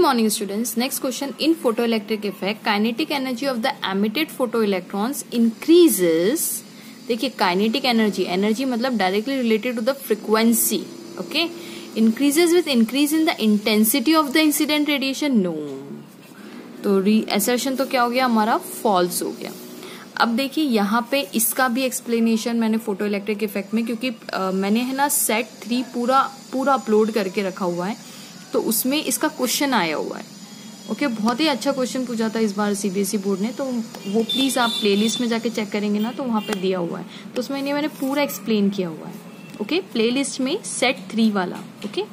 morning students. Next question. In photoelectric effect, kinetic energy of the emitted photoelectrons increases. देखिए kinetic energy मतलब directly related to the frequency. Okay, increases with increase in the intensity of the incident radiation. No. तो assertion तो क्या हो गया हमारा false हो गया. अब देखिए यहाँ पे इसका भी एक्सप्लेनेशन मैंने फोटो इलेक्ट्रिक इफेक्ट में, क्योंकि मैंने है ना सेट 3 पूरा अपलोड करके रखा हुआ है, तो उसमें इसका क्वेश्चन आया हुआ है. ओके, बहुत ही अच्छा क्वेश्चन पूछा था इस बार सीबीएसई बोर्ड ने, तो वो प्लीज आप प्लेलिस्ट में जाके चेक करेंगे ना, तो वहां पे दिया हुआ है, तो उसमें मैंने पूरा एक्सप्लेन किया हुआ है. ओके, प्लेलिस्ट में सेट 3 वाला. ओके,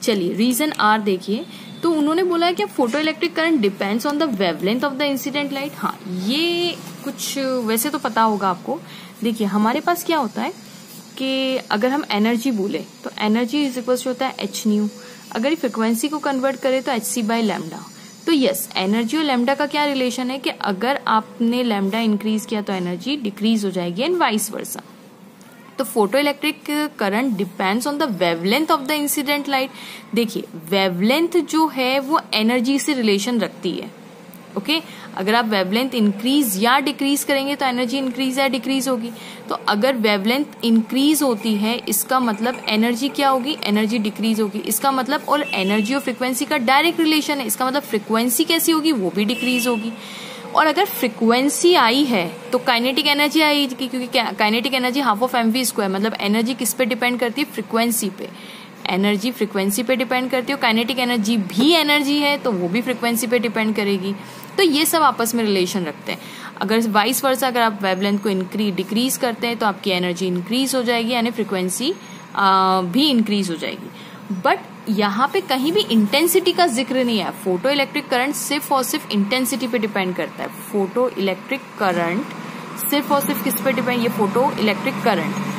चलिए रीजन आर देखिए. तो उन्होंने बोला है कि photo electric current depends on the wavelength of the incident light. हाँ, ये कुछ वैसे तो पता होगा आपको. देखिए हमारे पास क्या होता है कि अगर हम एनर्जी बोले तो एनर्जी इज इक्वल टू होता है एच न्यू. अगर फ्रिक्वेंसी को कन्वर्ट करें तो एच सी बाई लैम्डा. तो यस, एनर्जी और लैम्डा का क्या रिलेशन है कि अगर आपने लैम्डा इंक्रीज किया तो एनर्जी डिक्रीज हो जाएगी एंड वाइस वर्सा. तो photo electric current depends on the wavelength of the incident light. देखिए वेवलेंथ जो है वो एनर्जी से रिलेशन रखती है. ओके, अगर आप वेवलेंथ इंक्रीज या डिक्रीज करेंगे तो एनर्जी इंक्रीज या डिक्रीज होगी. तो अगर वेवलेंथ इंक्रीज होती है इसका मतलब एनर्जी क्या होगी, एनर्जी डिक्रीज होगी. इसका मतलब, और एनर्जी और फ्रिक्वेंसी का डायरेक्ट रिलेशन है, इसका मतलब फ्रिक्वेंसी कैसी होगी, वो भी डिक्रीज होगी. और अगर फ्रिक्वेंसी आई है तो काइनेटिक एनर्जी आएगी, क्योंकि kinetic energy half of MV square. मतलब एनर्जी किस पे डिपेंड करती है, फ्रिक्वेंसी पे. एनर्जी फ्रिक्वेंसी पे डिपेंड करती है. काइनेटिक एनर्जी भी एनर्जी है तो वो भी फ्रिक्वेंसी पे डिपेंड करेगी. तो ये सब आपस में रिलेशन रखते हैं. अगर वाइस वर्सा, अगर आप वेवलेंथ को डिक्रीज करते हैं तो आपकी एनर्जी इंक्रीज हो जाएगी, यानी फ्रिक्वेंसी भी इंक्रीज हो जाएगी. बट यहाँ पे कहीं भी इंटेंसिटी का जिक्र नहीं है. फोटो इलेक्ट्रिक करंट सिर्फ और सिर्फ इंटेंसिटी पे डिपेंड करता है. फोटो इलेक्ट्रिक करंट सिर्फ और सिर्फ किस पे डिपेंड, ये फोटो इलेक्ट्रिक करंट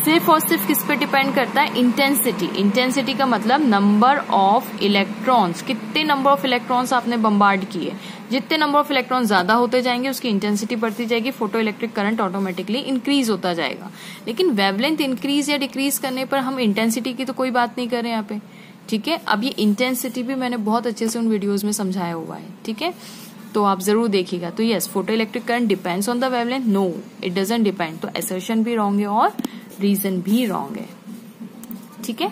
सिर्फ और सिर्फ किस पे डिपेंड करता है, इंटेंसिटी. इंटेंसिटी का मतलब नंबर ऑफ इलेक्ट्रॉन्स, कितने नंबर ऑफ इलेक्ट्रॉन्स आपने बम्बार्ड किए. जितने नंबर ऑफ इलेक्ट्रॉन ज्यादा होते जाएंगे उसकी इंटेंसिटी बढ़ती जाएगी, photo electric current automatically increase होता जाएगा. लेकिन वेवलेंथ इंक्रीज या डिक्रीज करने पर हम इंटेंसिटी की तो कोई बात नहीं कर रहे यहाँ पे. ठीक है, अब ये इंटेंसिटी भी मैंने बहुत अच्छे से उन वीडियोज में समझाया हुआ है. ठीक है, तो आप जरूर देखिएगा. तो yes, photo electric current depends on the wavelength. No, it doesn't depend. तो असर्शन भी रॉन्ग है और रीजन भी रॉन्ग है. ठीक है.